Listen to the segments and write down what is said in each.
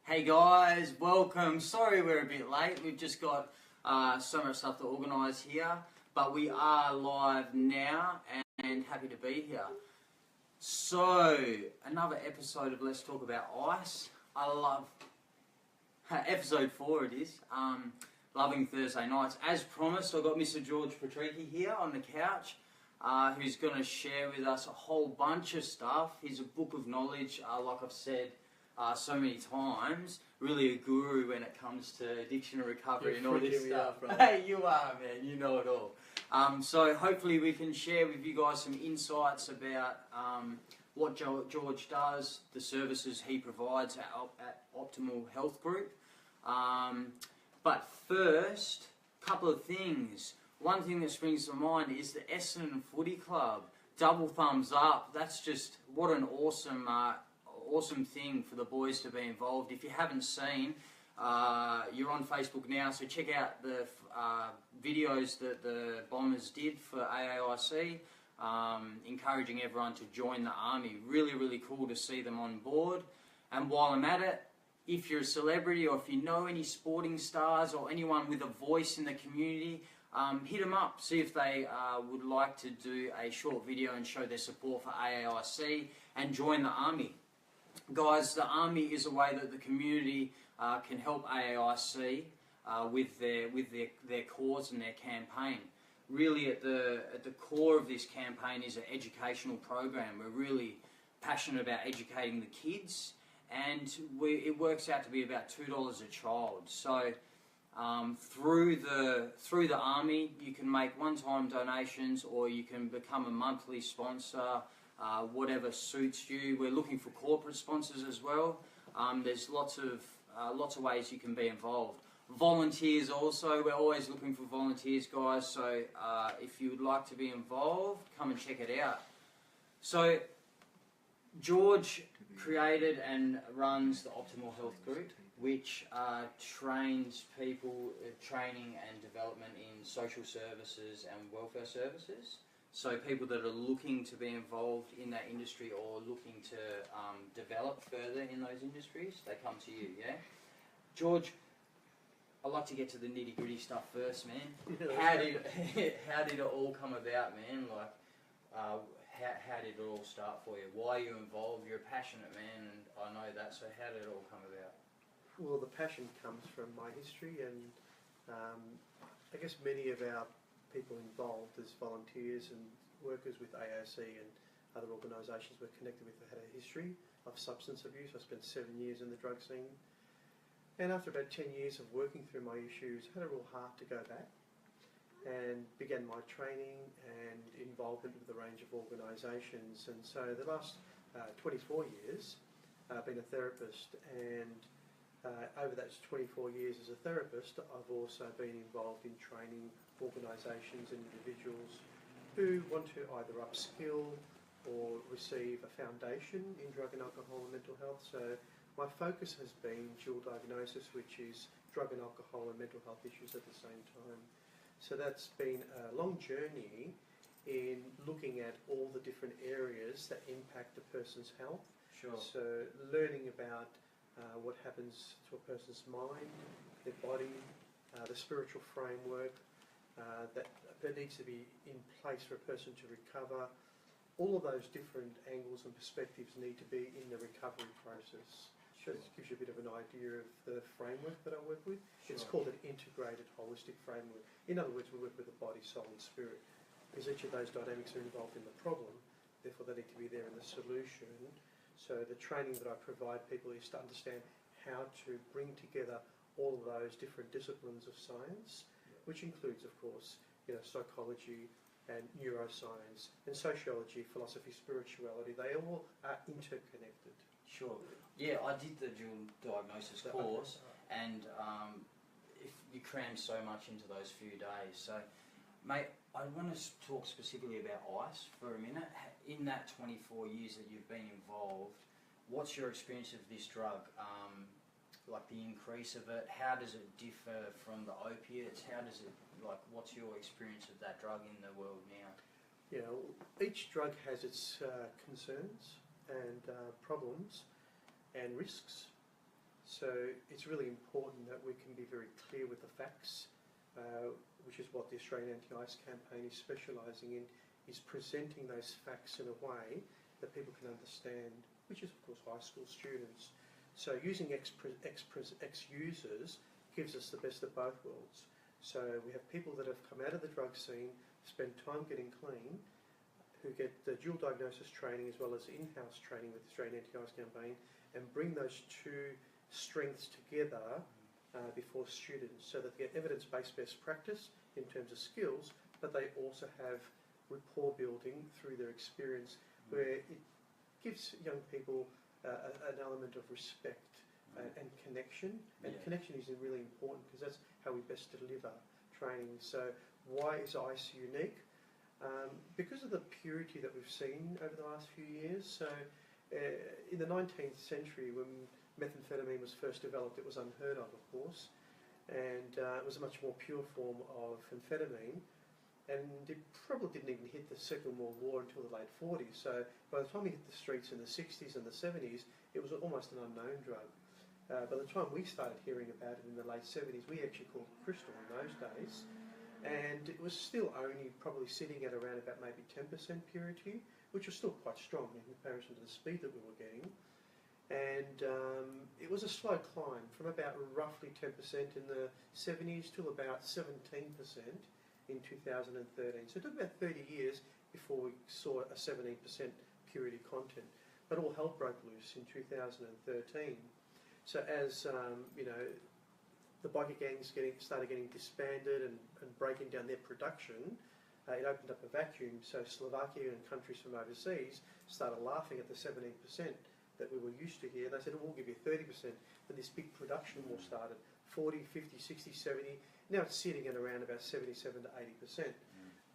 Hey guys, welcome. Sorry we're a bit late. We've just got so much stuff to organise here, but we are live now and happy to be here. So, another episode of Let's Talk About Ice. I love episode 4 it is. Loving Thursday nights. As promised, I've got Mr. George Patricky here on the couch, who's going to share with us a whole bunch of stuff. He's a book of knowledge, like I've said so many times, really a guru when it comes to addiction and recovery and all this stuff. Hey, you are, man, you know it all. So hopefully we can share with you guys some insights about what George does, the services he provides at Optimal Health Group. But first, a couple of things. One thing that springs to mind is the Essendon Footy Club. Double thumbs up. That's just, what an awesome thing for the boys to be involved. If you haven't seen, you're on Facebook now, so check out the videos that the Bombers did for AAIC, encouraging everyone to join the army. Really, really cool to see them on board. And while I'm at it, if you're a celebrity or if you know any sporting stars or anyone with a voice in the community, hit them up, see if they would like to do a short video and show their support for AAIC and join the army. Guys, the army is a way that the community can help AAIC with their cause and their campaign. Really, at the core of this campaign is an educational program. We're really passionate about educating the kids, and it works out to be about $2 a child. So through the army, you can make one-time donations, or you can become a monthly sponsor. Whatever suits you. We're looking for corporate sponsors as well. There's lots of ways you can be involved. Volunteers also. We're always looking for volunteers, guys. So if you would like to be involved, come and check it out. So George created and runs the Optimal Health Group, which trains people, training and development in social services and welfare services. So people that are looking to be involved in that industry or looking to develop further in those industries, they come to you, yeah? George, I'd like to get to the nitty-gritty stuff first, man. How did it all come about, man? Like, how did it all start for you? Why are you involved? You're a passionate man, and I know that, so how did it all come about? Well, the passion comes from my history, and I guess many of our people involved as volunteers and workers with AAC and other organisations we're connected with that had a history of substance abuse. I spent 7 years in the drug scene, and after about 10 years of working through my issues, I had a real heart to go back and began my training and involvement with a range of organisations. And so the last 24 years I've been a therapist, and over those 24 years as a therapist, I've also been involved in training organisations and individuals who want to either upskill or receive a foundation in drug and alcohol and mental health. So my focus has been dual diagnosis, which is drug and alcohol and mental health issues at the same time. So that's been a long journey in looking at all the different areas that impact a person's health. Sure. So learning about what happens to a person's mind, their body, the spiritual framework that needs to be in place for a person to recover. All of those different angles and perspectives need to be in the recovery process. Sure. This gives you a bit of an idea of the framework that I work with. Sure. It's called an integrated holistic framework. In other words, we work with the body, soul and spirit, because each of those dynamics are involved in the problem, therefore they need to be there in the solution. So the training that I provide people is to understand how to bring together all of those different disciplines of science, which includes, of course, psychology and neuroscience and sociology, philosophy, spirituality. They all are interconnected. Sure. Yeah, I did the dual diagnosis course, and if you cram so much into those few days. So, mate, I want to talk specifically about ice for a minute. In that 24 years that you've been involved, what's your experience of this drug? Like the increase of it, how does it differ from the opiates? How does it, what's your experience of that drug in the world now? Each drug has its concerns and problems and risks. So it's really important that we can be very clear with the facts, which is what the Australian Anti-Ice Campaign is specialising in, is presenting those facts in a way that people can understand, which is of course high school students. So using ex-users gives us the best of both worlds. So we have people that have come out of the drug scene, spend time getting clean, who get the dual diagnosis training as well as in-house training with the Australian Anti-Ice Campaign, and bring those two strengths together before students, so that they get evidence-based best practice in terms of skills, but they also have rapport building through their experience, where it gives young people an element of respect and connection. And connection is really important because that's how we best deliver training. So why is ICE unique? Because of the purity that we've seen over the last few years. So in the 19th century, when methamphetamine was first developed, it was unheard of course, and it was a much more pure form of amphetamine, and it probably didn't even hit the Second World War until the late 40s. So by the time it hit the streets in the 60s and the 70s, it was almost an unknown drug. By the time we started hearing about it in the late 70s, we actually called it crystal in those days, and it was still only probably sitting at around about maybe 10% purity, which was still quite strong in comparison to the speed that we were getting. And it was a slow climb from about roughly 10% in the 70s to about 17% in 2013. So it took about 30 years before we saw a 17% purity content. But all hell broke loose in 2013. So as you know, the biker gangs started getting disbanded and breaking down their production, it opened up a vacuum. So Slovakia and countries from overseas started laughing at the 17% that we were used to here. They said, oh, we'll give you 30%. And this big production war started, 40, 50, 60, 70. Now it's sitting at around about 77 to 80%.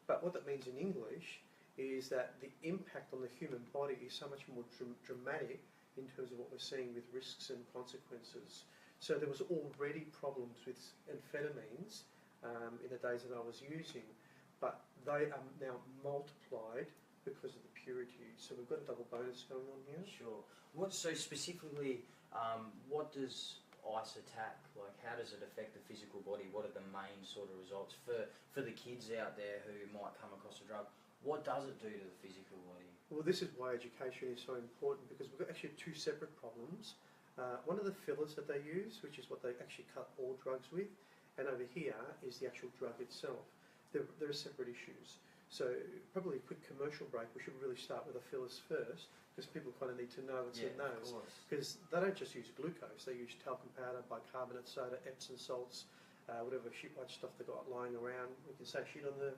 But what that means in English is that the impact on the human body is so much more dramatic in terms of what we're seeing with risks and consequences. So there was already problems with amphetamines in the days that I was using, but they are now multiplied because of the purity. So we've got a double bonus going on here. Sure. So specifically, what does ICE attack? Like, how does it affect the physical body? What are the main sort of results for the kids out there who might come across a drug? What does it do to the physical body? Well, this is why education is so important, because we've got actually two separate problems. One of the fillers that they use, which is what they actually cut all drugs with, and over here is the actual drug itself. There are separate issues. So probably a quick commercial break. We should really start with the fillers first, because people kind of need to know what's in those. Because they don't just use glucose; they use talcum powder, bicarbonate soda, Epsom salts, whatever shit white stuff they got lying around. We can say shit on the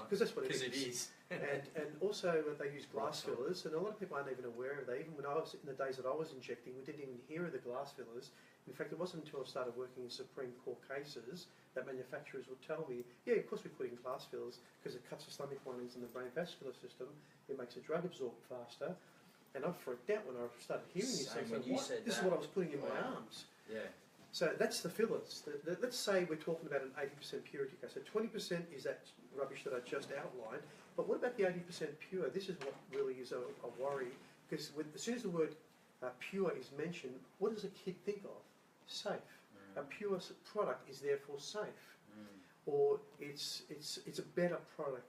because that's what it is. And also they use glass fillers, and a lot of people aren't even aware of that. Even when I was in the days that I was injecting, we didn't even hear of the glass fillers. In fact, it wasn't until I started working in Supreme Court cases that manufacturers would tell me, yeah, of course we put in glass fillers because it cuts the stomach linings in the brain vascular system, it makes the drug absorb faster. And I freaked out when I started hearing this. This is what I was putting in my arms. Yeah. So that's the fillers. Let's say we're talking about an 80% purity case. So 20% is that rubbish that I just outlined. But what about the 80% pure? This is what really is a worry, because as soon as the word pure is mentioned, what does a kid think of? Safe. A pure product is therefore safe, or it's a better product.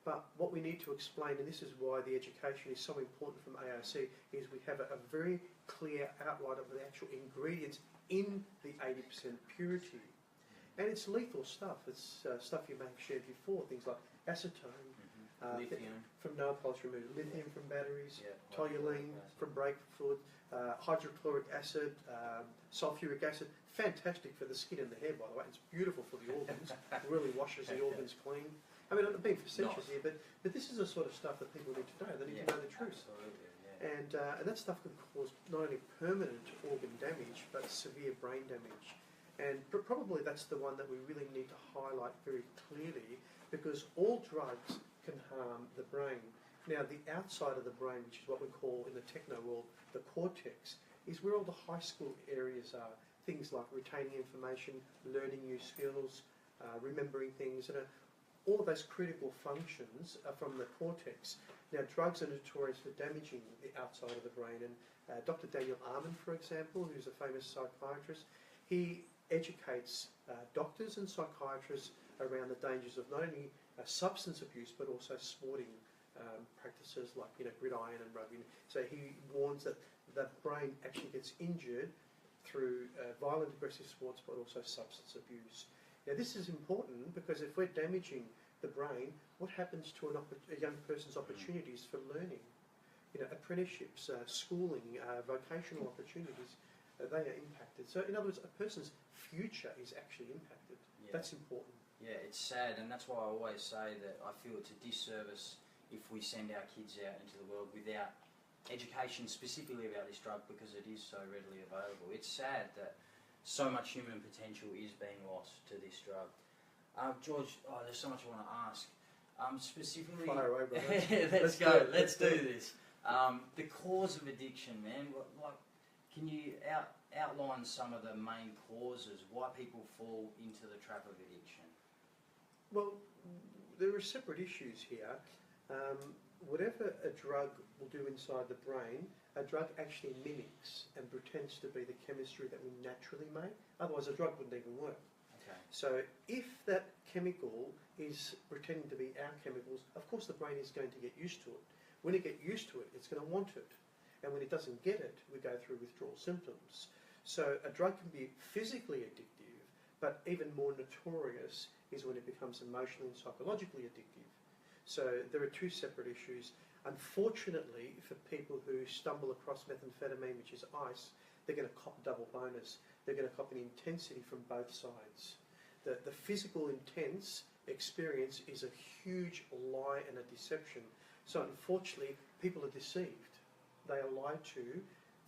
But what we need to explain, and this is why the education is so important from AIC, is we have a very clear outline of the actual ingredients in the 80% purity. And it's lethal stuff. It's stuff you may have shared before, things like acetone, lithium from nail polish removal, lithium from batteries, toluene from brake fluid, hydrochloric acid, sulfuric acid. Fantastic for the skin and the hair, by the way. It's beautiful for the organs. It really washes the organs clean. I mean, I've been facetious here, but this is the sort of stuff that people need to know. They need to know the truth. Absolutely, And that stuff can cause not only permanent organ damage, but severe brain damage. And probably that's the one that we really need to highlight very clearly, because all drugs can harm the brain. Now, the outside of the brain, which is what we call in the techno world the cortex, is where all the high school areas are. Things like retaining information, learning new skills, remembering things, and all of those critical functions are from the cortex. Now, drugs are notorious for damaging the outside of the brain, and Dr. Daniel Amen, for example, who's a famous psychiatrist, he educates doctors and psychiatrists around the dangers of not only substance abuse but also sporting practices like gridiron and rugby. So he warns that the brain actually gets injured through violent aggressive sports but also substance abuse. Now this is important because if we're damaging the brain, what happens to a young person's opportunities for learning? Apprenticeships, schooling, vocational opportunities, they are impacted. So in other words, a person's future is actually impacted. Yeah. That's important. Yeah, it's sad, and that's why I always say that I feel it's a disservice if we send our kids out into the world without education specifically about this drug because it is so readily available. It's sad that so much human potential is being lost to this drug. George, there's so much I want to ask. Specifically, Fire away, brother. let's go. Let's do this. The cause of addiction, man. Can you outline some of the main causes why people fall into the trap of addiction? Well, there are separate issues here. Whatever a drug will do inside the brain, a drug actually mimics and pretends to be the chemistry that we naturally make. Otherwise, a drug wouldn't even work. Okay. So if that chemical is pretending to be our chemicals, of course the brain is going to get used to it. When it gets used to it, it's going to want it. And when it doesn't get it, we go through withdrawal symptoms. So a drug can be physically addictive, but even more notorious is when it becomes emotionally and psychologically addictive. So there are two separate issues. Unfortunately, for people who stumble across methamphetamine, which is ice, they're going to cop double bonus. They're going to cop an intensity from both sides. The physical intense experience is a huge lie and a deception. So unfortunately, people are deceived. They are lied to,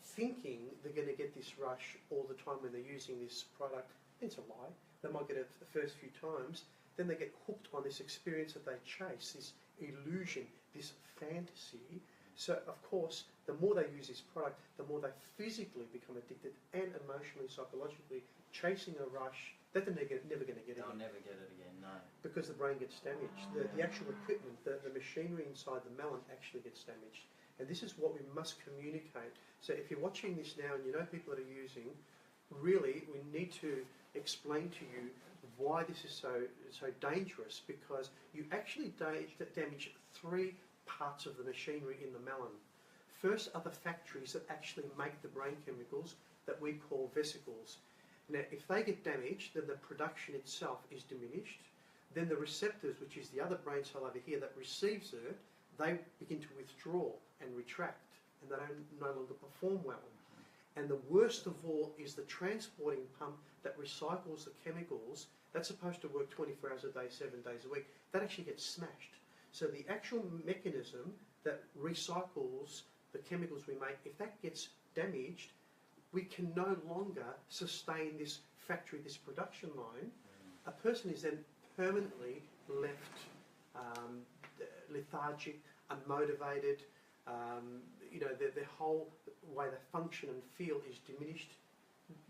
thinking they're going to get this rush all the time when they're using this product. It's a lie. They might get it the first few times, then they get hooked on this experience that they chase, this illusion, this fantasy. So, of course, the more they use this product, the more they physically become addicted and emotionally, psychologically, chasing a rush that they're never going to get again. They'll never get it again, no. Because the brain gets damaged. The actual equipment, the machinery inside the melon actually gets damaged. And this is what we must communicate. So if you're watching this now and you know people that are using, really we need to explain to you why this is so dangerous, because you actually damage three parts of the machinery in the melon. First are the factories that actually make the brain chemicals that we call vesicles. Now, if they get damaged, then the production itself is diminished. Then the receptors, which is the other brain cell over here that receives it, they begin to withdraw and retract, and they don't no longer perform well. And the worst of all is the transporting pump that recycles the chemicals. That's supposed to work 24 hours a day, 7 days a week. That actually gets smashed. So the actual mechanism that recycles the chemicals we make, if that gets damaged, we can no longer sustain this factory, this production line. A person is then permanently left lethargic, unmotivated. Their whole way they function and feel is diminished.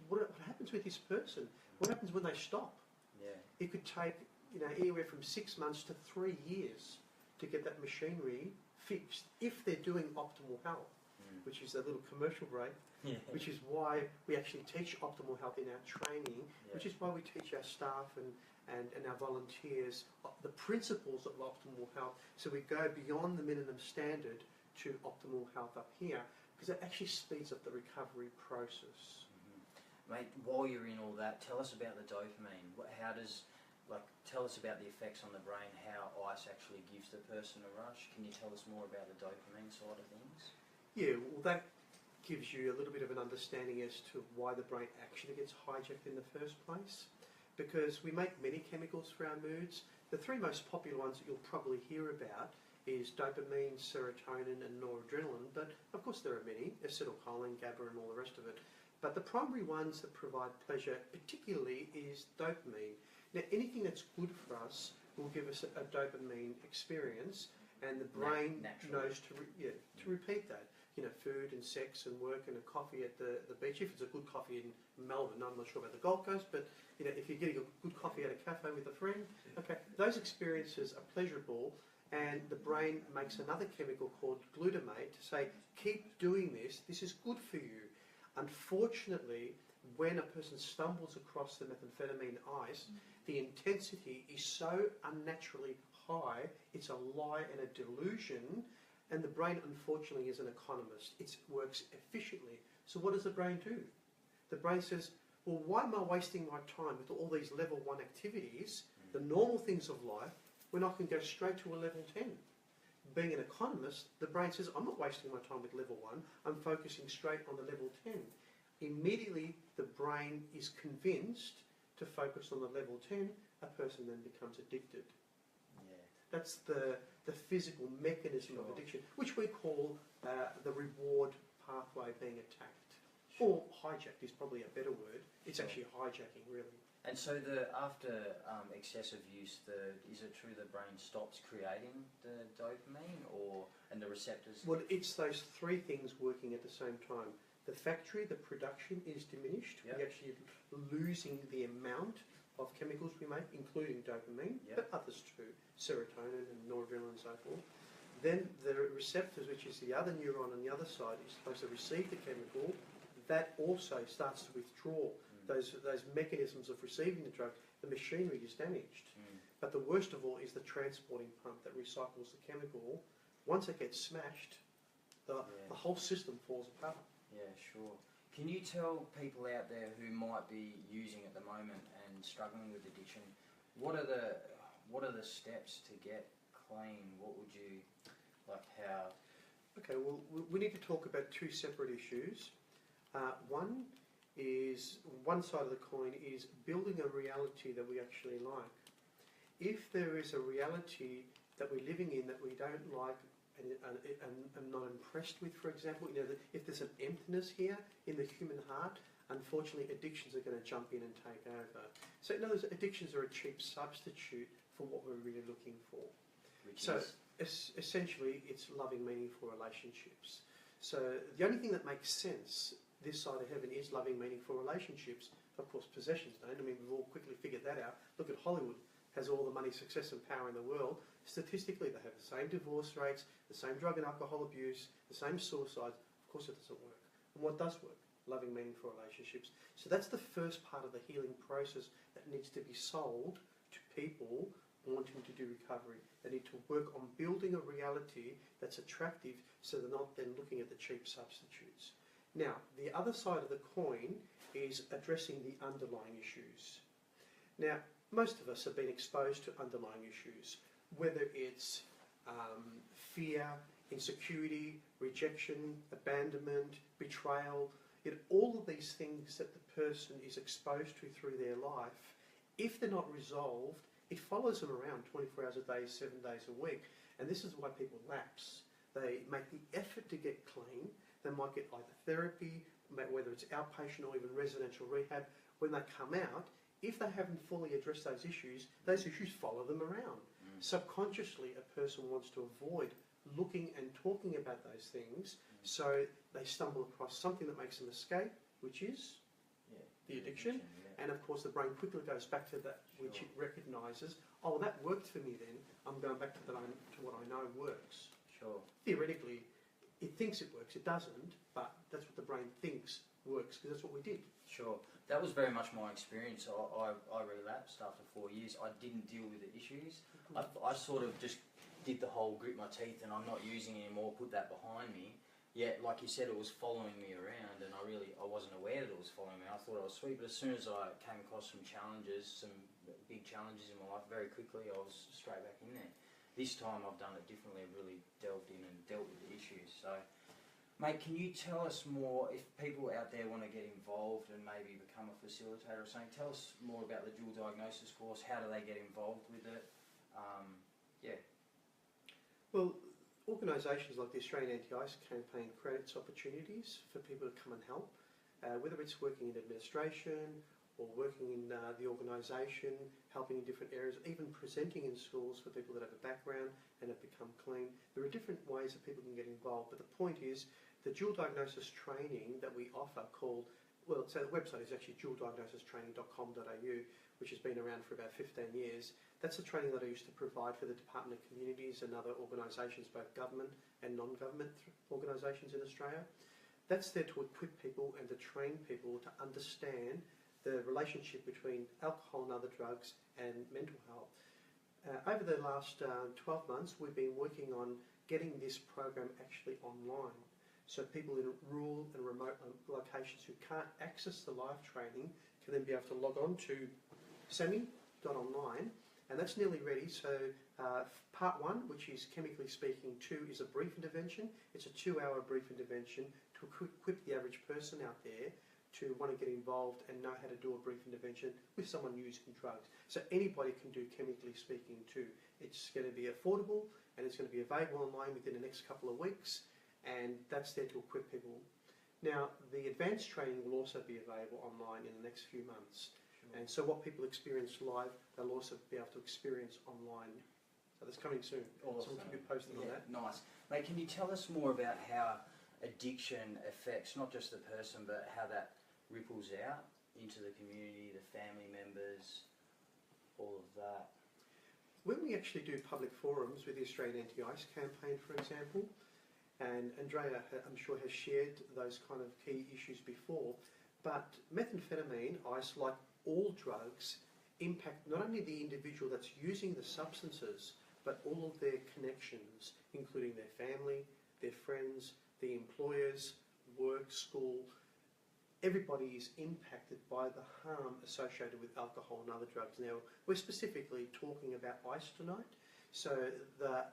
What happens with this person? What happens when they stop? Yeah. It could take anywhere from 6 months to 3 years to get that machinery fixed if they're doing optimal health, which is a little commercial break. Yeah. Which is why we actually teach optimal health in our training, which is why we teach our staff and our volunteers the principles of optimal health. So we go beyond the minimum standard to optimal health up here, because it actually speeds up the recovery process. Mate, while you're in all that, tell us about the dopamine. Tell us about the effects on the brain, how ice actually gives the person a rush. Can you tell us more about the dopamine side of things? Yeah, well, that gives you a little bit of an understanding as to why the brain actually gets hijacked in the first place. Because we make many chemicals for our moods. The three most popular ones that you'll probably hear about is dopamine, serotonin and noradrenaline, but of course there are many, acetylcholine, GABA and all the rest of it. But the primary ones that provide pleasure particularly is dopamine. Now anything that's good for us will give us a dopamine experience, and the brain knows to repeat that. Food and sex and work and a coffee at the beach. If it's a good coffee in Melbourne, I'm not sure about the Gold Coast, but if you're getting a good coffee at a cafe with a friend, okay, those experiences are pleasurable, and the brain makes another chemical called glutamate to say, keep doing this, this is good for you. Unfortunately, when a person stumbles across the methamphetamine ice, the intensity is so unnaturally high, it's a lie and a delusion, and the brain, unfortunately, is an economist. It works efficiently. So what does the brain do? The brain says, well, why am I wasting my time with all these level 1 activities, the normal things of life, when I can go straight to a level 10? Being an economist, the brain says, I'm not wasting my time with level 1, I'm focusing straight on the level 10. Immediately, the brain is convinced to focus on the level 10, a person then becomes addicted. Yeah. That's the physical mechanism of Sure. addiction, which we call the reward pathway being attacked. Sure. Or hijacked is probably a better word. It's Sure. actually hijacking, really. And so after excessive use, is it true the brain stops creating the dopamine and the receptors? Well, it's those three things working at the same time. The factory, the production is diminished. Yep. We're actually losing the amount of chemicals we make, including dopamine, Yep. but others too, serotonin and noradrenaline and so forth. Then the receptors, which is the other neuron on the other side, is supposed to receive the chemical. That also starts to withdraw. Those mechanisms of receiving the drug, the machinery is damaged. But the worst of all is the transporting pump that recycles the chemical. Once it gets smashed, the whole system falls apart. Yeah, sure. Can you tell people out there who might be using at the moment and struggling with addiction, what are the steps to get clean? What would you how? Okay, well, we need to talk about two separate issues. One side of the coin is building a reality that we actually like. If there is a reality that we're living in that we don't like and not impressed with, for example, if there's an emptiness here in the human heart, unfortunately addictions are going to jump in and take over. So in other words, addictions are a cheap substitute for what we're really looking for. Essentially, it's loving, meaningful relationships. So the only thing that makes sense this side of heaven is loving, meaningful relationships. Of course, possessions don't. I mean, we've all quickly figured that out. Look at Hollywood. Has all the money, success and power in the world. Statistically, they have the same divorce rates, the same drug and alcohol abuse, the same suicides. Of course it doesn't work. And what does work? Loving, meaningful relationships. So that's the first part of the healing process that needs to be sold to people wanting to do recovery. They need to work on building a reality that's attractive so they're not then looking at the cheap substitutes. Now, the other side of the coin is addressing the underlying issues. Now, most of us have been exposed to underlying issues, whether it's fear, insecurity, rejection, abandonment, betrayal. All of these things that the person is exposed to through their life, if they're not resolved, it follows them around 24 hours a day, 7 days a week. And this is why people lapse. They make the effort to get clean. They might get either therapy, whether it's outpatient or even residential rehab. When they come out, if they haven't fully addressed those issues follow them around. Subconsciously, a person wants to avoid looking and talking about those things, so they stumble across something that makes them escape, which is the addiction. And of course, the brain quickly goes back to that which it recognises. Oh, that worked for me then. I'm going back to what I know works. Sure. Theoretically, it thinks it works. It doesn't, but that's what the brain thinks works because that's what we did. Sure. That was very much my experience. I relapsed after 4 years. I didn't deal with the issues. I sort of just did the whole grit my teeth and I'm not using it anymore, put that behind me. Yet, like you said, it was following me around and I wasn't aware that it was following me. I thought I was sweet, but as soon as I came across some challenges, some big challenges in my life, very quickly I was straight back in there. This time I've done it differently. I've really delved in and dealt with the issues. So, mate, can you tell us more, if people out there want to get involved and maybe become a facilitator or something, tell us more about the dual diagnosis course. How do they get involved with it? Well, organisations like the Australian Anti-ICE Campaign creates opportunities for people to come and help, whether it's working in administration or working in the organisation, helping in different areas, even presenting in schools for people that have a background and have become clean. There are different ways that people can get involved, but the point is the dual diagnosis training that we offer, called Well, so the website is actually dualdiagnosistraining.com.au, which has been around for about 15 years. That's the training that I used to provide for the Department of Communities and other organisations, both government and non-government organisations in Australia. That's there to equip people and to train people to understand the relationship between alcohol and other drugs and mental health. Over the last 12 months, we've been working on getting this program actually online. So people in rural and remote locations who can't access the live training can then be able to log on to semi.online, and that's nearly ready. So part 1, which is chemically speaking 2, is a brief intervention. It's a 2-hour brief intervention to equip the average person out there to want to get involved and know how to do a brief intervention with someone using drugs. So anybody can do chemically speaking 2. It's going to be affordable and it's going to be available online within the next couple of weeks, and that's there to equip people. Now, the advanced training will also be available online in the next few months. Sure. And so what people experience live, they'll also be able to experience online. So that's coming soon. Awesome. So we'll keep you posted on that. Nice. Mate, can you tell us more about how addiction affects not just the person, but how that ripples out into the community, the family members, all of that? When we actually do public forums with the Australian Anti-Ice campaign, for example, and Andrea, I'm sure, has shared those kind of key issues before, but methamphetamine, ice, like all drugs, impact not only the individual that's using the substances, but all of their connections, including their family, their friends, the employers, work, school. Everybody is impacted by the harm associated with alcohol and other drugs. Now, we're specifically talking about ice tonight, so the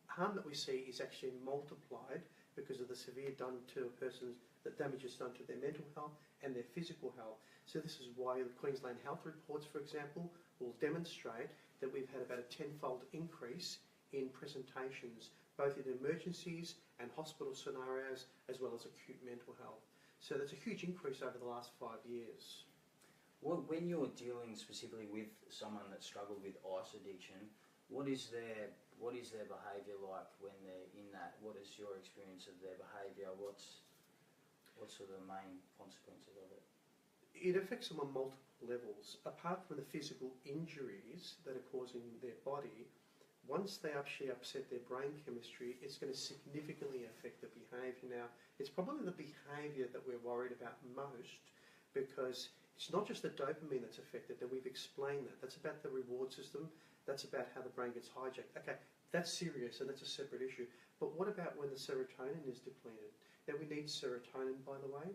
harm that we see is actually multiplied because of the severe done to a person's, the damage is done to their mental health and their physical health. So this is why the Queensland Health Reports, for example, will demonstrate that we've had about a 10-fold increase in presentations, both in emergencies and hospital scenarios, as well as acute mental health. So there's a huge increase over the last 5 years. Well, when you're dealing specifically with someone that struggled with ice addiction, what is their behaviour like when they're in that? What is your experience of their behaviour? What's sort of the main consequences of it? It affects them on multiple levels. Apart from the physical injuries that are causing their body, once they actually upset their brain chemistry, it's going to significantly affect the behaviour. Now, it's probably the behaviour that we're worried about most, because it's not just the dopamine that's affected, and we've explained that. That's about the reward system. That's about how the brain gets hijacked. Okay, that's serious and that's a separate issue. But what about when the serotonin is depleted? Now, we need serotonin, by the way,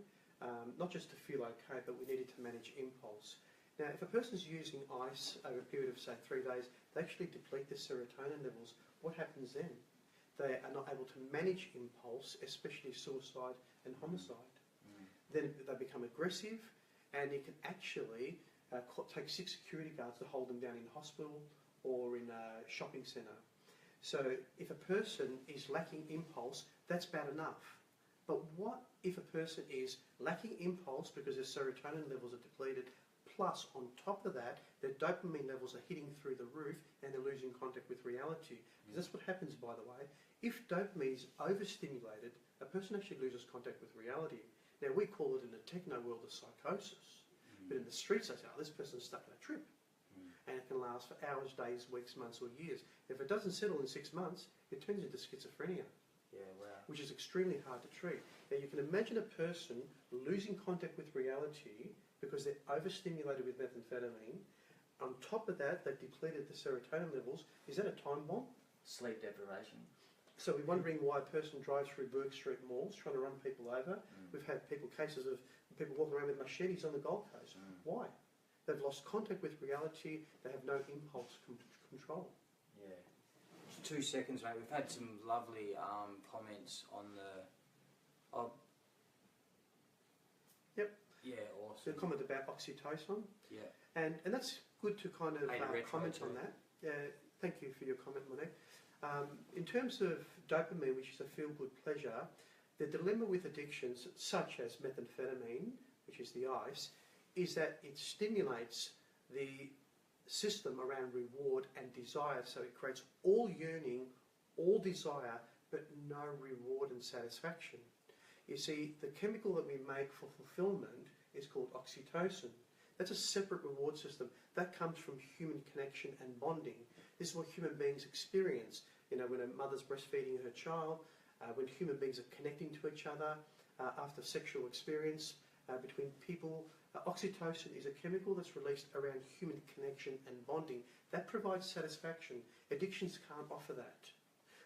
not just to feel okay, but we need it to manage impulse. Now, if a person's using ice over a period of, say, 3 days, they actually deplete the serotonin levels. What happens then? They are not able to manage impulse, especially suicide and homicide. Then they become aggressive, and it can actually take 6 security guards to hold them down in hospital or in a shopping centre. So if a person is lacking impulse, that's bad enough. But what if a person is lacking impulse because their serotonin levels are depleted, plus on top of that, their dopamine levels are hitting through the roof and they're losing contact with reality? Because that's what happens, by the way. If dopamine is overstimulated, a person actually loses contact with reality. Now, we call it in the techno world a psychosis. But in the streets, they say, oh, this person's stuck in a trip. And it can last for hours, days, weeks, months or years. If it doesn't settle in 6 months, it turns into schizophrenia. Yeah, wow. Which is extremely hard to treat. Now, you can imagine a person losing contact with reality because they're overstimulated with methamphetamine. On top of that, they've depleted the serotonin levels. Is that a time bomb? Sleep deprivation. So we're wondering why a person drives through Bourke Street malls trying to run people over. We've had cases of people walking around with machetes on the Gold Coast. Why? They've lost contact with reality. They have no impulse control. Yeah. Just 2 seconds, mate. We've had some lovely comments on the... Oh. Yep. Yeah, So awesome. a comment about oxytocin. Yeah. And that's good to kind of Ada Retro comment too. on that. Yeah, thank you for your comment, Monique. In terms of dopamine, which is a feel-good pleasure, the dilemma with addictions such as methamphetamine, which is the ice, is that it stimulates the system around reward and desire, so it creates all yearning, all desire, but no reward and satisfaction. You see, the chemical that we make for fulfillment is called oxytocin. That's a separate reward system. That comes from human connection and bonding. This is what human beings experience. You know, when a mother's breastfeeding her child, when human beings are connecting to each other after sexual experience between people. Oxytocin is a chemical that's released around human connection and bonding. That provides satisfaction. Addictions can't offer that.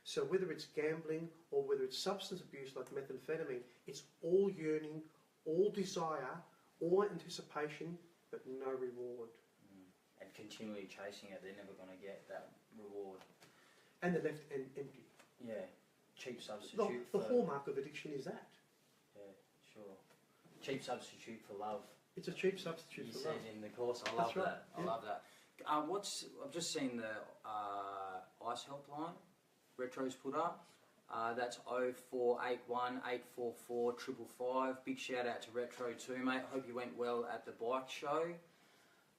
So whether it's gambling or whether it's substance abuse like methamphetamine, it's all yearning, all desire, all anticipation, but no reward. And continually chasing it, they're never going to get that reward. And they're left empty. Yeah, cheap substitute The for... hallmark of addiction is that. Yeah, sure. Cheap substitute for love. It's a cheap substitute You for said love. in the course. I love That's right. that. I love that. I've just seen the ICE helpline Retro's put up. That's 0481 844 555. Big shout out to Retro too, mate. Hope you went well at the bike show.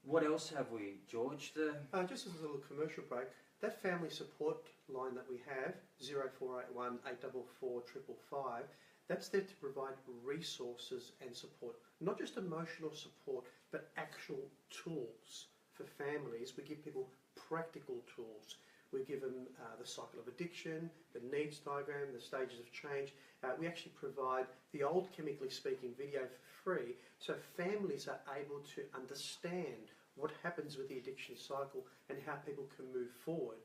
What else have we, George? Just as a little commercial break, that family support line that we have, 0481 844 555, that's there to provide resources and support. Not just emotional support, but actual tools for families. We give people practical tools. We give them the cycle of addiction, the needs diagram, the stages of change. We actually provide the old Chemically Speaking video for free, so families are able to understand what happens with the addiction cycle and how people can move forward.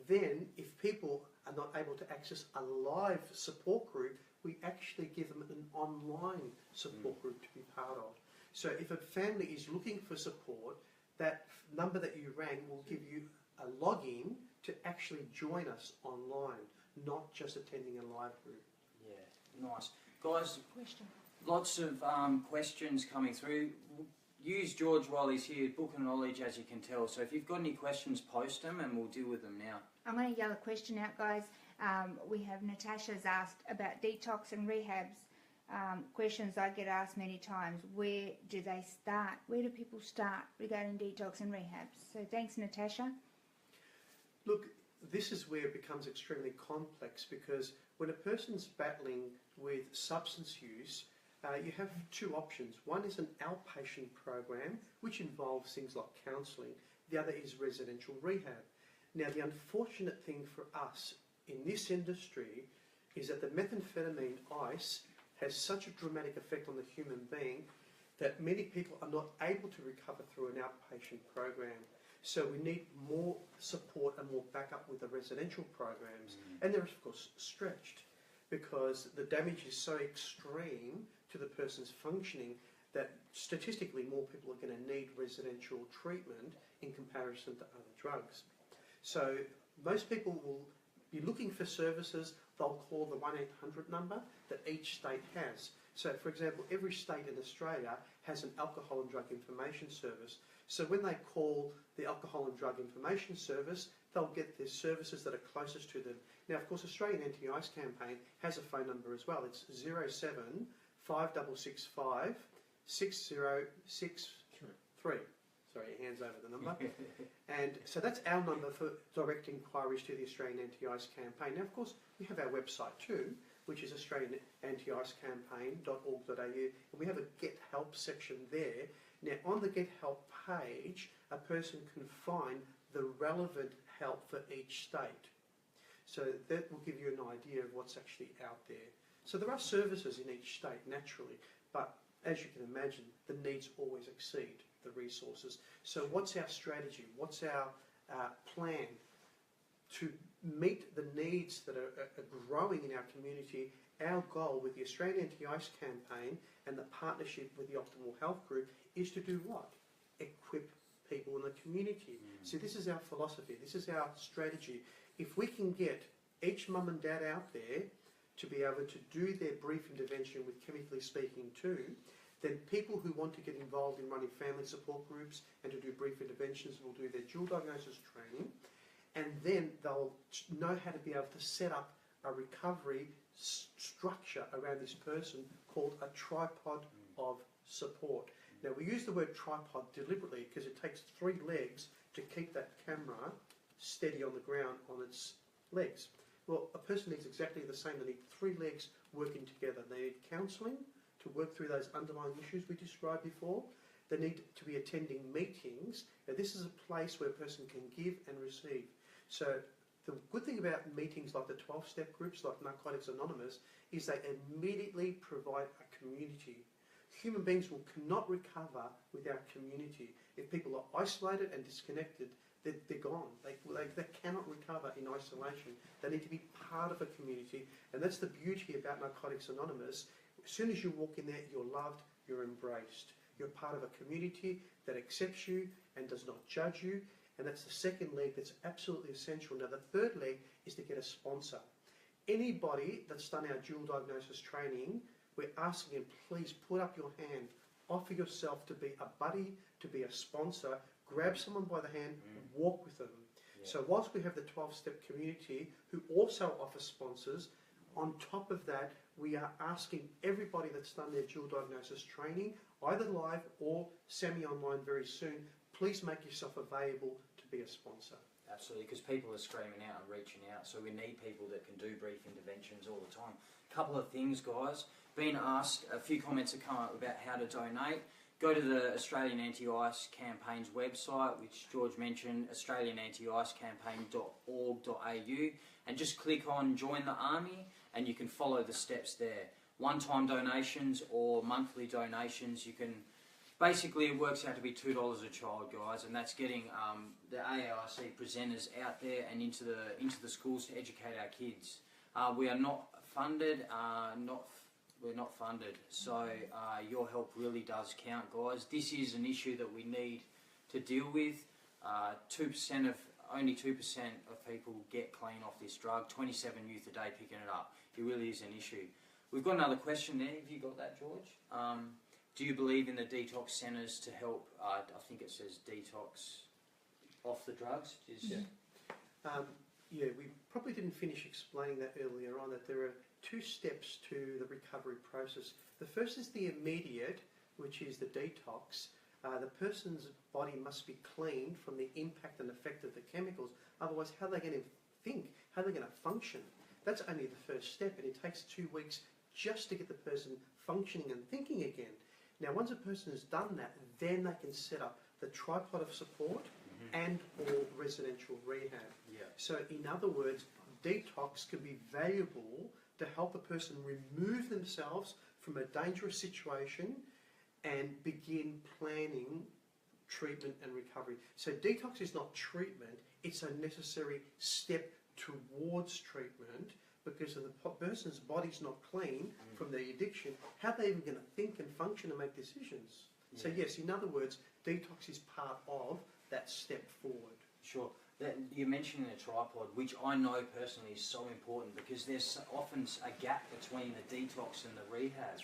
Then, if people are not able to access a live support group, we actually give them an online support group to be part of. So if a family is looking for support, that number that you rang will give you a login to actually join us online, not just attending a live group. Yeah, nice. Guys, Question. lots of questions coming through. Use George while he's here, book of knowledge, as you can tell. So if you've got any questions, post them and we'll deal with them now. I'm going to yell a question out, guys. We have Natasha's asked about detox and rehabs. Questions I get asked many times. Where do they start? Where do people start regarding detox and rehabs? So thanks, Natasha. Look, this is where it becomes extremely complex, because when a person's battling with substance use, you have two options. One is an outpatient program, which involves things like counselling. The other is residential rehab. Now, the unfortunate thing for us in this industry is that the methamphetamine ice has such a dramatic effect on the human being that many people are not able to recover through an outpatient program. So we need more support and more backup with the residential programs. And they're, of course, stretched because the damage is so extreme to the person's functioning that statistically more people are going to need residential treatment in comparison to other drugs. So most people will be looking for services. They'll call the 1-800 number that each state has. So, for example, every state in Australia has an alcohol and drug information service. So when they call the Alcohol and Drug Information Service, they'll get the services that are closest to them. Now, of course, Australian Anti-Ice Campaign has a phone number as well. It's 07 5665 6063. Sorry, your hand's over the number. And so that's our number for direct inquiries to the Australian Anti-Ice Campaign. Now, of course, we have our website too, which is australianantiicecampaign.org.au, and we have a Get Help section there. Now, on the Get Help page, a person can find the relevant help for each state. So that will give you an idea of what's actually out there. So there are services in each state, naturally, but as you can imagine, the needs always exceed the resources. So what's our strategy? What's our plan to meet the needs that are growing in our community? Our goal with the Australian Anti-Ice Campaign and the partnership with the Optimal Health Group is to do what? Equip people in the community. So this is our philosophy, this is our strategy. If we can get each mum and dad out there to be able to do their brief intervention with Chemically Speaking too, then people who want to get involved in running family support groups and to do brief interventions will do their dual diagnosis training, and then they'll know how to be able to set up a recovery structure around this person called a tripod of support. Now, we use the word tripod deliberately because it takes 3 legs to keep that camera steady on the ground on its legs. Well, a person needs exactly the same. They need 3 legs working together. They need counselling to work through those underlying issues we described before. They need to be attending meetings. Now, this is a place where a person can give and receive. So the good thing about meetings like the 12-step groups, like Narcotics Anonymous, is they immediately provide a community. Human beings cannot recover without community. If people are isolated and disconnected, they're gone. They cannot recover in isolation. They need to be part of a community. And that's the beauty about Narcotics Anonymous. As soon as you walk in there, you're loved, you're embraced. You're part of a community that accepts you and does not judge you. And that's the second leg that's absolutely essential. Now, the third leg is to get a sponsor. Anybody that's done our dual diagnosis training, we're asking them, please put up your hand, offer yourself to be a buddy, to be a sponsor, grab someone by the hand, walk with them. Yeah. So whilst we have the 12-step community who also offer sponsors, on top of that, we are asking everybody that's done their dual diagnosis training, either live or semi-online very soon, please make yourself available to be a sponsor. Absolutely, because people are screaming out and reaching out, so we need people that can do brief interventions all the time. Couple of things, guys. Been asked, a few comments have come up about how to donate. Go to the Australian Anti-Ice Campaign's website, which George mentioned, australianantiicecampaign.org.au, and just click on Join the Army, and you can follow the steps there. One-time donations or monthly donations, you can... Basically, it works out to be $2 a child, guys, and that's getting the AAIC presenters out there and into the schools to educate our kids. We are not funded, we're not funded, so your help really does count, guys. This is an issue that we need to deal with. Only 2% of people get clean off this drug. 27 youth a day picking it up. It really is an issue. We've got another question there. Have you got that, George? Do you believe in the detox centres to help, I think it says detox off the drugs? Yeah, we probably didn't finish explaining that earlier on, that there are two steps to the recovery process. The first is the immediate, which is the detox. The person's body must be cleaned from the impact and effect of the chemicals. Otherwise, how are they going to think? How are they going to function? That's only the first step, and it takes 2 weeks just to get the person functioning and thinking again. Now, once a person has done that, then they can set up the tripod of support and or residential rehab. Yeah. So, in other words, detox can be valuable to help a person remove themselves from a dangerous situation and begin planning treatment and recovery. So detox is not treatment, it's a necessary step towards treatment, because if the person's body's not clean from the addiction, how are they even going to think and function and make decisions? Yeah. So yes, in other words, detox is part of that step forward. Sure. You're mentioning the tripod, which I know personally is so important, because there's often a gap between the detox and the rehab,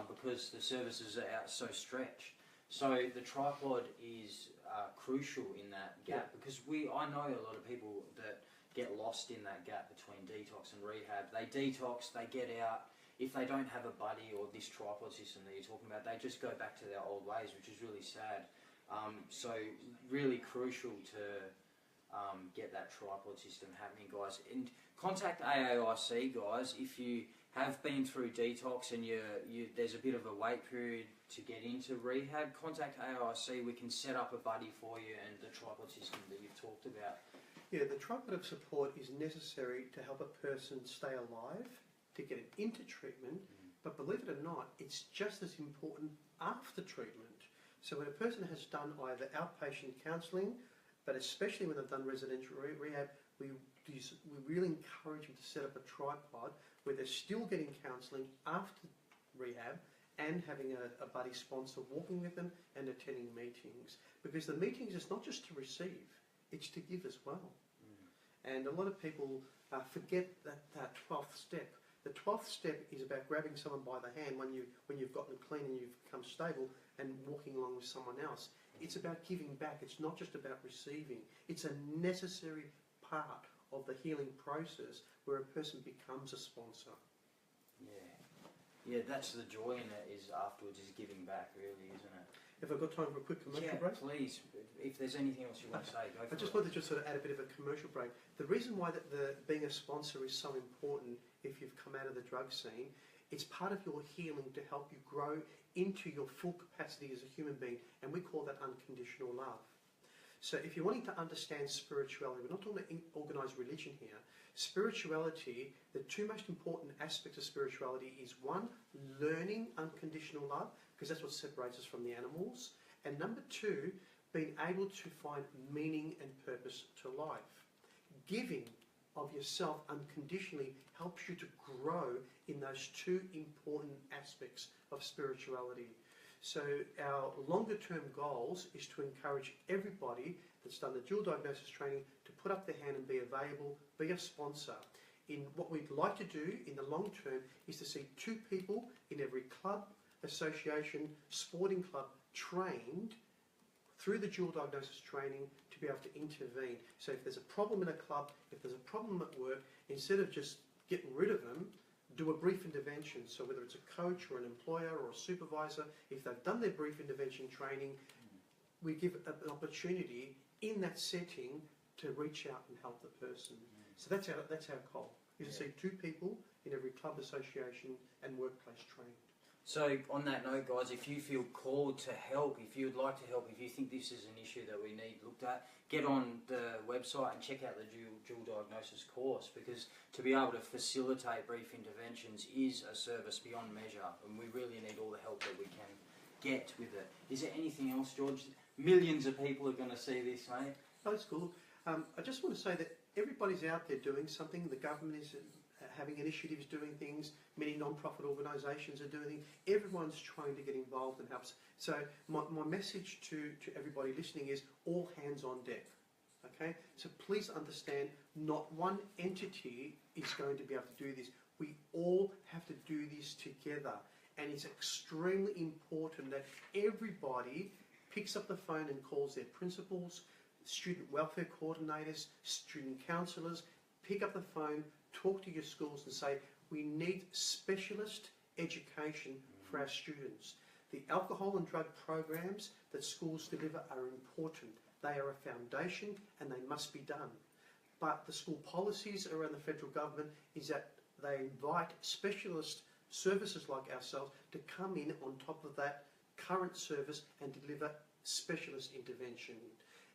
because the services are out so stretched. So the tripod is crucial in that gap, because I know a lot of people that get lost in that gap between detox and rehab. They detox, they get out. If they don't have a buddy or this tripod system that you're talking about, they just go back to their old ways, which is really sad. So really crucial to get that tripod system happening, guys. And contact AAIC, guys, if you have been through detox and there's a bit of a wait period to get into rehab. Contact AAIC. We can set up a buddy for you and the tripod system that you've talked about. Yeah, the tripod of support is necessary to help a person stay alive, to get it into treatment, but believe it or not, it's just as important after treatment. So when a person has done either outpatient counselling, but especially when they've done residential rehab, we really encourage them to set up a tripod where they're still getting counselling after rehab and having a buddy sponsor walking with them and attending meetings. Because the meetings is not just to receive, it's to give as well. And a lot of people forget that 12th step. The 12th step is about grabbing someone by the hand when you've gotten clean and you've become stable and walking along with someone else. It's about giving back. It's not just about receiving. It's a necessary part of the healing process where a person becomes a sponsor. Yeah, that's the joy in it, is afterwards is giving back, really, isn't it? Have I got time for a quick commercial break? Please. If there's anything else you want to say, go for it. I just wanted to sort of add a bit of a commercial break. The reason why being a sponsor is so important if you've come out of the drug scene It's part of your healing to help you grow into your full capacity as a human being, and we call that unconditional love. So if you're wanting to understand spirituality, we're not talking about organised religion here. Spirituality, the two most important aspects of spirituality is one, learning unconditional love, because that's what separates us from the animals. And number two, being able to find meaning and purpose to life. Giving of yourself unconditionally helps you to grow in those two important aspects of spirituality. So our longer term goals is to encourage everybody that's done the dual diagnosis training to put up their hand and be available, be a sponsor. In what we'd like to do in the long term is to see 2 people in every club, association, sporting club trained through the dual diagnosis training to be able to intervene. So if there's a problem in a club, if there's a problem at work, instead of just getting rid of them, do a brief intervention. So whether it's a coach or an employer or a supervisor, if they've done their brief intervention training, we give an opportunity in that setting to reach out and help the person. So that's our goal, is to see 2 people in every club, association and workplace trained. So on that note, guys, if you feel called to help, if you would like to help, if you think this is an issue that we need looked at, get on the website and check out the dual diagnosis course, because to be able to facilitate brief interventions is a service beyond measure, and we really need all the help that we can get with it. Is there anything else, George? Millions of people are going to see this, mate. Oh, that's cool. I just want to say that everybody's out there doing something. The government is having initiatives doing things. Many non-profit organisations are doing things. Everyone's trying to get involved and help. So my message to everybody listening is all hands on deck. Okay? So please understand, not one entity is going to be able to do this. We all have to do this together. And it's extremely important that everybody picks up the phone and calls their principals, student welfare coordinators, student counsellors, pick up the phone, talk to your schools and say, we need specialist education for our students. The alcohol and drug programs that schools deliver are important. They are a foundation and they must be done. But the school policies around the federal government is that they invite specialist services like ourselves to come in on top of that current service and deliver specialist intervention.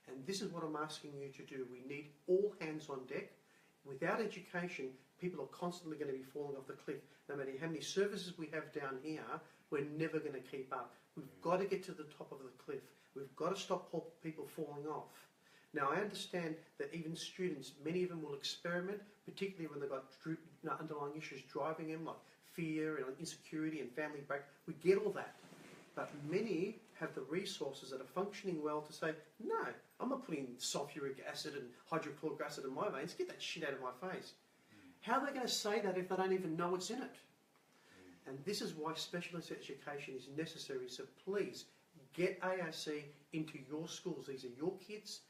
And this is what I'm asking you to do. We need all hands on deck. Without education, people are constantly going to be falling off the cliff. No matter how many services we have down here, we're never going to keep up. We've got to get to the top of the cliff. We've got to stop people falling off. Now, I understand that even students, many of them will experiment, particularly when they've got underlying issues driving them, like fear and insecurity and family break. We get all that. But many have the resources that are functioning well to say, no, I'm not putting sulfuric acid and hydrochloric acid in my veins. Get that shit out of my face. How are they going to say that if they don't even know what's in it? And this is why specialist education is necessary. So please, get AAC into your schools. These are your kids.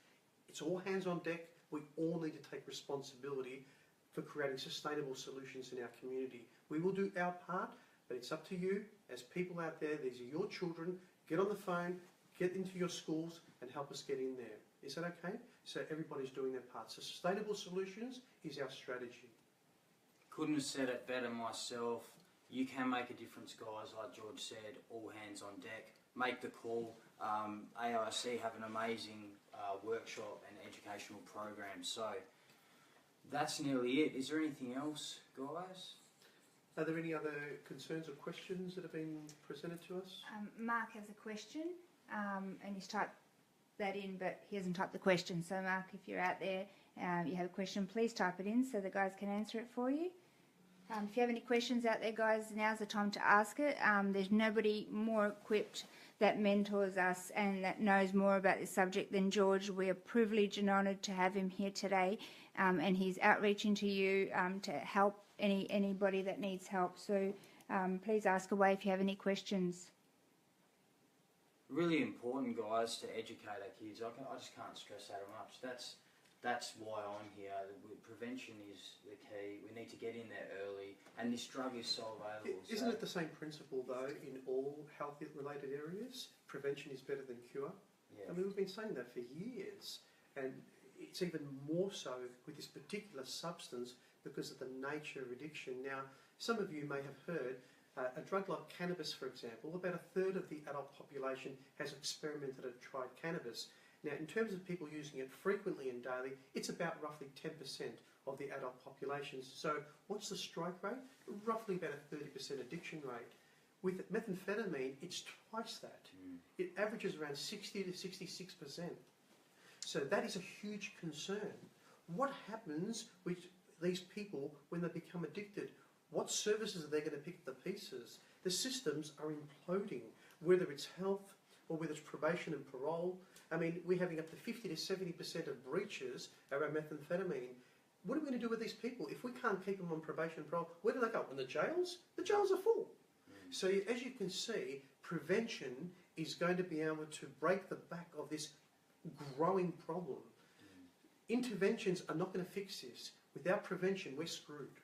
It's all hands on deck. We all need to take responsibility for creating sustainable solutions in our community. We will do our part, but it's up to you as people out there. These are your children. Get on the phone, get into your schools and help us get in there. Is that okay? So everybody's doing their part. So sustainable solutions is our strategy. Couldn't have said it better myself. You can make a difference, guys, like George said, all hands on deck. Make the call. AIC have an amazing workshop and educational program. So that's nearly it. Is there anything else, guys? Are there any other concerns or questions that have been presented to us? Mark has a question, and he's typed that in, but he hasn't typed the question. So, Mark, if you're out there, you have a question, please type it in so the guys can answer it for you. If you have any questions out there, guys, now's the time to ask it. There's nobody more equipped that mentors us and that knows more about this subject than George. We are privileged and honoured to have him here today, and he's outreaching to you to help anybody that needs help. So please ask away if you have any questions. Really important, guys, to educate our kids. I just can't stress that much. That's why I'm here. Prevention is the key. We need to get in there early, and this drug is so available. Isn't it the same principle, though, in all health-related areas? Prevention is better than cure. Yeah. I mean, we've been saying that for years, and it's even more so with this particular substance because of the nature of addiction. Now, some of you may have heard a drug like cannabis, for example, about a third of the adult population has experimented and tried cannabis. Now, in terms of people using it frequently and daily, it's about roughly 10% of the adult population. So what's the strike rate? Roughly about a 30% addiction rate. With methamphetamine, it's twice that. It averages around 60 to 66%. So that is a huge concern. What happens with these people when they become addicted? What services are they going to pick up the pieces? The systems are imploding, whether it's health or whether it's probation and parole. I mean, we're having up to 50 to 70% of breaches around methamphetamine. What are we going to do with these people? If we can't keep them on probation and parole, where do they go? In the jails? The jails are full. So as you can see, prevention is going to be able to break the back of this growing problem. Interventions are not going to fix this. Without prevention, we're screwed.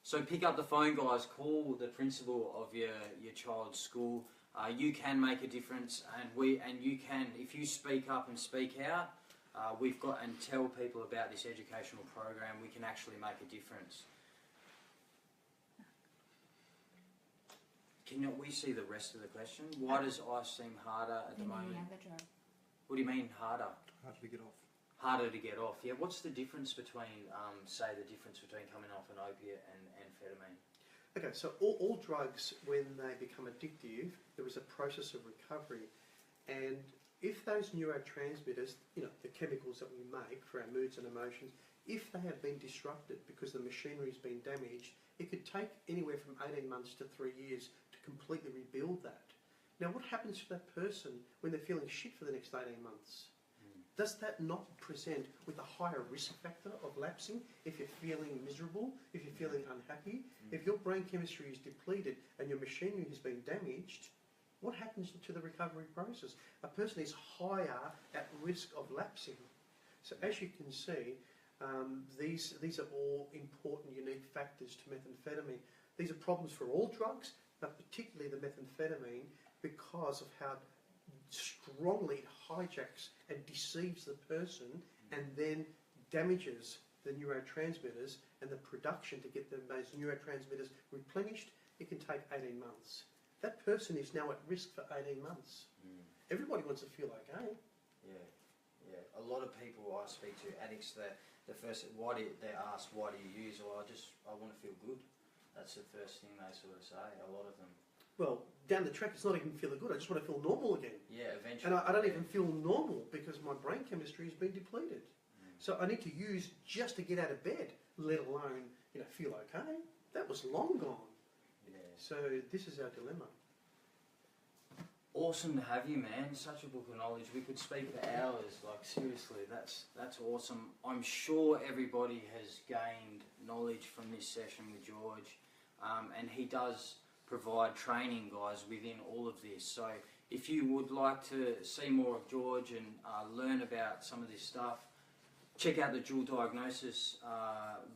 So pick up the phone, guys. Call the principal of your child's school. You can make a difference, and you can, if you speak up and speak out, we've got and tell people about this educational program. We can actually make a difference. Can we see the rest of the question? Why does ice seem harder at the moment? What do you mean harder? Harder to get off. Harder to get off. Yeah. What's the difference between, say, the difference between coming off an opiate and amphetamine? Okay, so all drugs, when they become addictive, there is a process of recovery. And if those neurotransmitters, the chemicals that we make for our moods and emotions, if they have been disrupted because the machinery has been damaged, it could take anywhere from 18 months to 3 years to completely rebuild that. Now, what happens to that person when they're feeling shit for the next 18 months? Does that not present with a higher risk factor of lapsing if you're feeling miserable, if you're feeling unhappy? If your brain chemistry is depleted and your machinery has been damaged, what happens to the recovery process? A person is higher at risk of lapsing. So as you can see, these are all important, unique factors to methamphetamine. These are problems for all drugs, but particularly the methamphetamine because of how strongly it hijacks and deceives the person and then damages the neurotransmitters and the production to get those neurotransmitters replenished. It can take 18 months. That person is now at risk for 18 months. Everybody wants to feel okay. Yeah. A lot of people I speak to, addicts, they're asked, why do you use? Well, I want to feel good. That's the first thing they sort of say, a lot of them. Well, down the track, it's not even feeling good. I just want to feel normal again. Yeah, eventually. And I don't even feel normal because my brain chemistry has been depleted. So I need to use just to get out of bed, let alone, feel okay. That was long gone. Yeah. So this is our dilemma. Awesome to have you, man. Such a book of knowledge. We could speak for hours. Like, seriously, that's awesome. I'm sure everybody has gained knowledge from this session with George, and he does provide training, guys, within all of this. So if you would like to see more of George and learn about some of this stuff, check out the Dual Diagnosis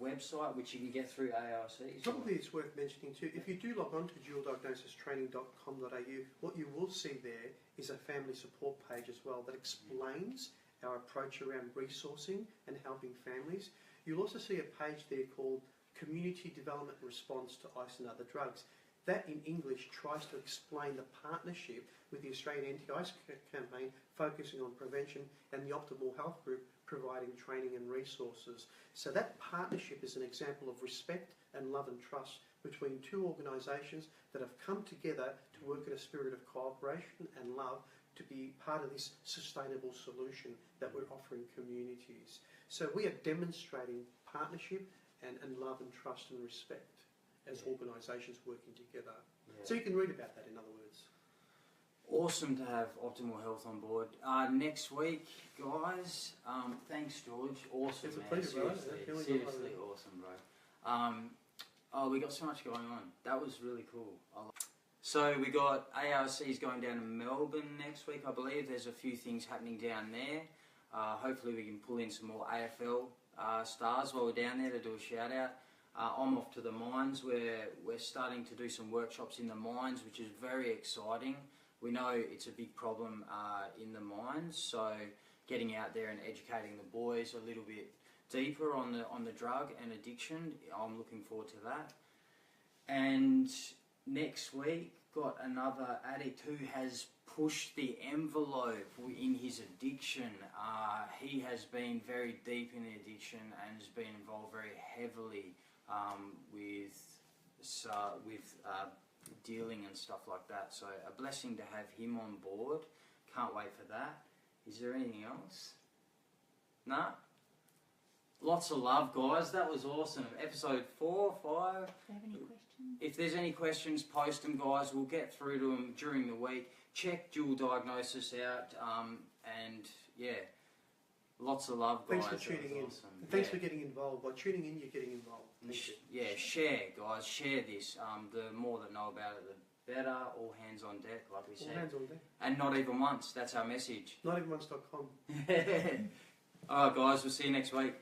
website, which you can get through ARC. Probably it's worth mentioning too, if you do log on to dualdiagnosistraining.com.au, what you will see there is a family support page as well that explains our approach around resourcing and helping families. You'll also see a page there called Community Development Response to Ice and Other Drugs. That in English tries to explain the partnership with the Australian Anti-Ice Campaign focusing on prevention and the Optimal Health Group providing training and resources. So that partnership is an example of respect and love and trust between two organisations that have come together to work in a spirit of cooperation and love to be part of this sustainable solution that we're offering communities. So we are demonstrating partnership and love and trust and respect as organisations working together. Yeah. So you can read about that, in other words. Awesome to have Optimal Health on board. Next week, guys, thanks, George. Awesome, it's a man. pleasure, Seriously awesome, bro. We got so much going on. That was really cool. So we got ARCs going down to Melbourne next week, I believe. There's a few things happening down there. Hopefully we can pull in some more AFL stars while we're down there to do a shout out. I'm off to the mines where we're starting to do some workshops in the mines, which is very exciting. We know it's a big problem in the mines, so getting out there and educating the boys a little bit deeper on the drug and addiction. I'm looking forward to that. And next week, got another addict who has pushed the envelope in his addiction. He has been very deep in the addiction and has been involved very heavily with dealing and stuff like that. So a blessing to have him on board. Can't wait for that. Is there anything else? Nah? Lots of love, guys. That was awesome. Episode 4, 5. Do you have any questions? If there's any questions, post them, guys. We'll get through to them during the week. Check Dual Diagnosis out. And, yeah, lots of love, guys. Thanks for tuning in. Awesome. And thanks for getting involved. By tuning in, you're getting involved. Thank you. Yeah, share, guys. Share this. The more that know about it, the better. All hands on deck, like we All said. hands on deck. And not even once. That's our message. Notevenonce.com. All right, guys. We'll see you next week.